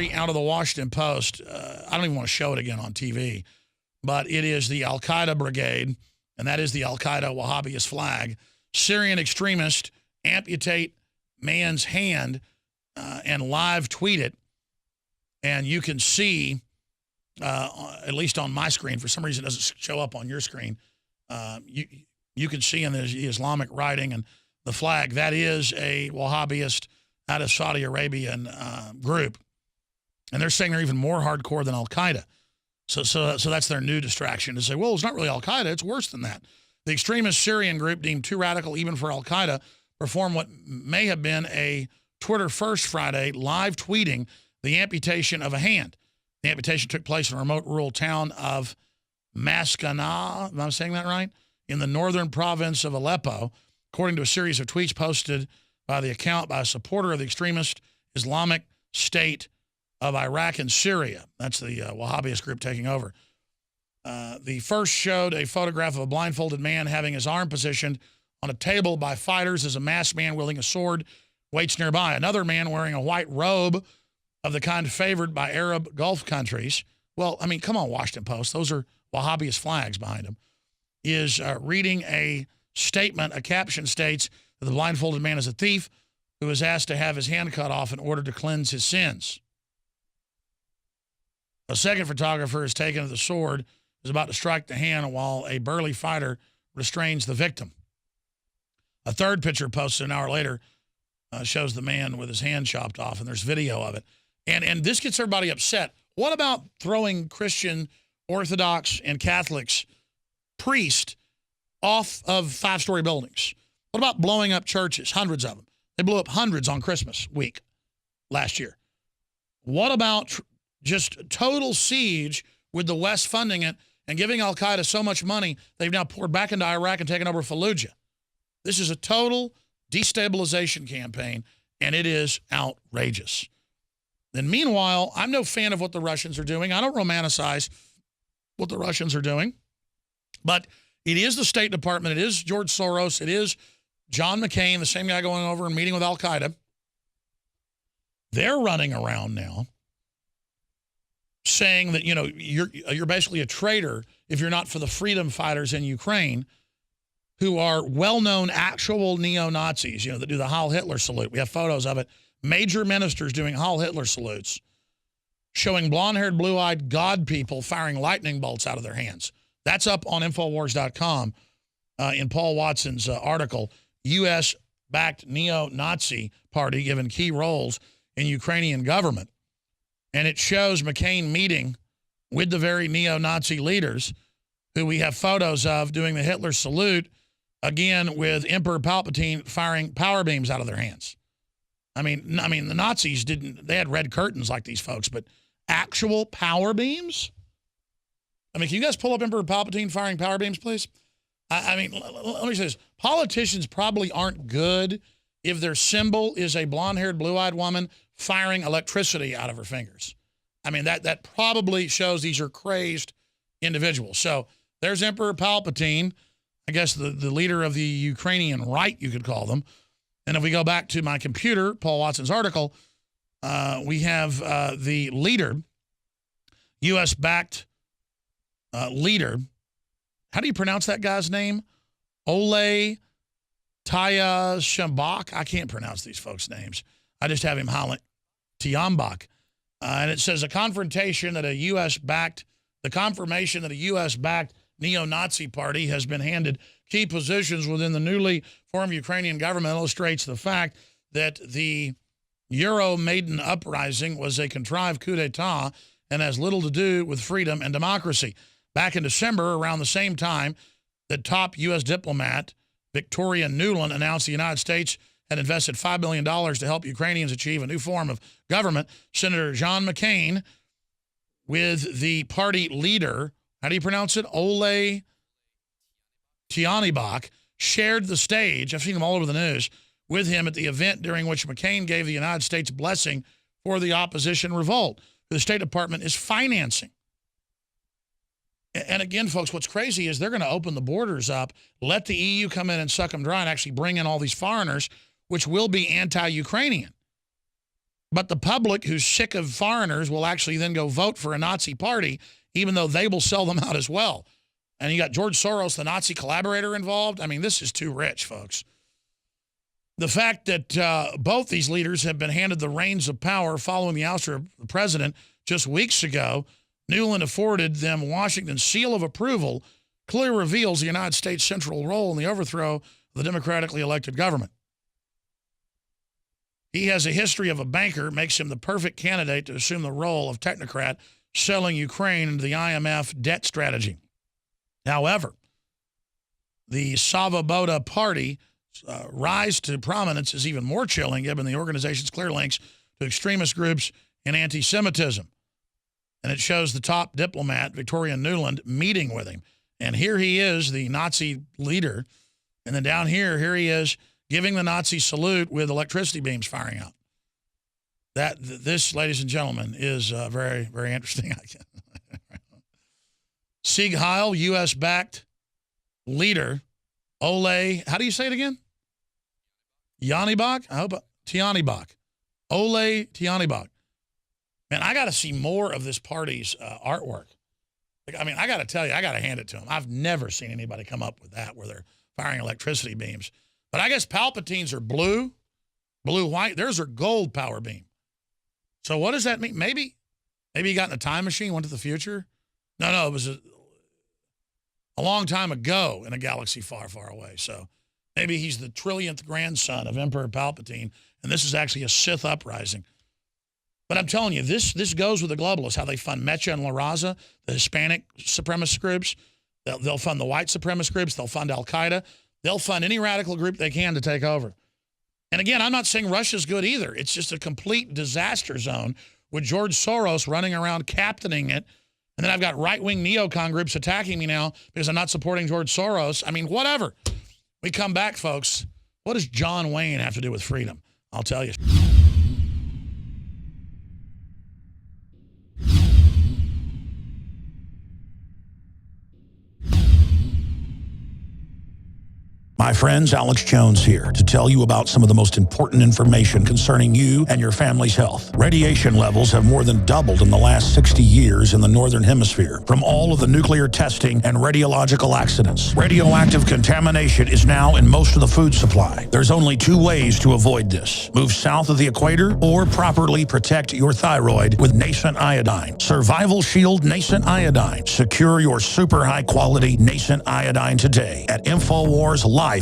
story out of the Washington Post. I don't even want to show it again on TV, but it is the Al-Qaeda brigade, and that is the Al-Qaeda Wahhabist flag. Syrian extremists amputate man's hand and live tweet it. And you can see, at least on my screen, for some reason it doesn't show up on your screen, you can see in the Islamic writing and the flag, that is a Wahhabist out of Saudi Arabian group. And they're saying they're even more hardcore than Al-Qaeda. So that's their new distraction, to say, well, it's not really Al-Qaeda, it's worse than that. The extremist Syrian group, deemed too radical even for Al-Qaeda, performed what may have been a Twitter first Friday, live tweeting the amputation of a hand. The amputation took place in a remote rural town of Maskana, am I saying that right? In the northern province of Aleppo, according to a series of tweets posted by the account by a supporter of the extremist Islamic State of Iraq and Syria. That's the Wahhabist group taking over. The first showed a photograph of a blindfolded man having his arm positioned on a table by fighters as a masked man wielding a sword waits nearby. Another man wearing a white robe of the kind favored by Arab Gulf countries. Well, I mean, come on, Washington Post. Those are Wahhabist flags behind him. Is reading a statement. A caption states that the blindfolded man is a thief who was asked to have his hand cut off in order to cleanse his sins. A second photographer is taken to the sword, is about to strike the hand while a burly fighter restrains the victim. A third picture posted an hour later shows the man with his hand chopped off, and there's video of it. And this gets everybody upset. What about throwing Christian, Orthodox, and Catholics, priests, off of 5-story buildings? What about blowing up churches, hundreds of them? They blew up hundreds on Christmas week last year. What about just total siege with the West funding it and giving Al-Qaeda so much money they've now poured back into Iraq and taken over Fallujah? This is a total destabilization campaign, and it is outrageous. Then meanwhile, I'm no fan of what the Russians are doing. I don't romanticize what the Russians are doing. But it is the State Department. It is George Soros. It is John McCain, the same guy going over and meeting with Al-Qaeda. They're running around now saying that, you know, you're basically a traitor if you're not for the freedom fighters in Ukraine, who are well-known actual neo-Nazis, you know, that do the Heil Hitler salute. We have photos of it. Major ministers doing Heil Hitler salutes, showing blonde-haired, blue-eyed God people firing lightning bolts out of their hands. That's up on Infowars.com in Paul Watson's article, U.S.-backed neo-Nazi party given key roles in Ukrainian government. And it shows McCain meeting with the very neo-Nazi leaders who we have photos of doing the Hitler salute, again with Emperor Palpatine firing power beams out of their hands. I mean, the Nazis they had red curtains like these folks, but actual power beams? I mean, can you guys pull up Emperor Palpatine firing power beams, please? I mean, let me say this. Politicians probably aren't good if their symbol is a blonde-haired, blue-eyed woman firing electricity out of her fingers. I mean, that probably shows these are crazed individuals. So there's Emperor Palpatine, I guess the leader of the Ukrainian right, you could call them. And if we go back to my computer, Paul Watson's article, we have the leader, U.S.-backed leader. How do you pronounce that guy's name? Ole Tyashambach. I can't pronounce these folks' names. I just have him hollering Tiambach. And it says the confirmation that a U.S.-backed neo-Nazi party has been handed key positions within the newly formed Ukrainian government illustrates the fact that the Euro-Maidan uprising was a contrived coup d'etat and has little to do with freedom and democracy. Back in December, around the same time, the top U.S. diplomat, Victoria Nuland, announced the United States had invested $5 million to help Ukrainians achieve a new form of government. Senator John McCain, with the party leader, how do you pronounce it? Ole Tianibach, shared the stage, I've seen him all over the news, with him at the event during which McCain gave the United States blessing for the opposition revolt. The State Department is financing. And again, folks, what's crazy is they're going to open the borders up, let the EU come in and suck them dry and actually bring in all these foreigners, which will be anti-Ukrainian. But the public who's sick of foreigners will actually then go vote for a Nazi party, even though they will sell them out as well. And you got George Soros, the Nazi collaborator, involved. I mean, this is too rich, folks. The fact that both these leaders have been handed the reins of power following the ouster of the president just weeks ago, Nuland afforded them Washington's seal of approval, clearly reveals the United States' central role in the overthrow of the democratically elected government. He has a history of a banker, makes him the perfect candidate to assume the role of technocrat, selling Ukraine into the IMF debt strategy. However, the Svoboda Party rise to prominence is even more chilling given the organization's clear links to extremist groups and anti-Semitism. And it shows the top diplomat, Victoria Nuland, meeting with him. And here he is, the Nazi leader. And then down here he is giving the Nazi salute with electricity beams firing out. This, ladies and gentlemen, is very, very interesting. Sieg Heil, U.S.-backed leader, Ole, how do you say it again? Janibach? I hope Tianibach. Ole Tianibach. Man, I got to see more of this party's artwork. I mean, I got to tell you, I got to hand it to them. I've never seen anybody come up with that where they're firing electricity beams. But I guess Palpatine's are blue, white. Theirs are gold power beam. So what does that mean? Maybe he got in a time machine, went to the future. No, it was a long time ago in a galaxy far, far away. So maybe he's the trillionth grandson of Emperor Palpatine, and this is actually a Sith uprising. But I'm telling you, this goes with the globalists, how they fund Mecha and La Raza, the Hispanic supremacist groups. They'll fund the white supremacist groups. They'll fund Al-Qaeda. They'll fund any radical group they can to take over. And again, I'm not saying Russia's good either. It's just a complete disaster zone with George Soros running around captaining it. And then I've got right-wing neocon groups attacking me now because I'm not supporting George Soros. I mean, whatever. We come back, folks. What does John Wayne have to do with freedom? I'll tell you. My friends, Alex Jones here to tell you about some of the most important information concerning you and your family's health. Radiation levels have more than doubled in the last 60 years in the Northern Hemisphere from all of the nuclear testing and radiological accidents. Radioactive contamination is now in most of the food supply. There's only two ways to avoid this. Move south of the equator or properly protect your thyroid with nascent iodine. Survival Shield Nascent Iodine. Secure your super high quality nascent iodine today at InfoWarsLife.com.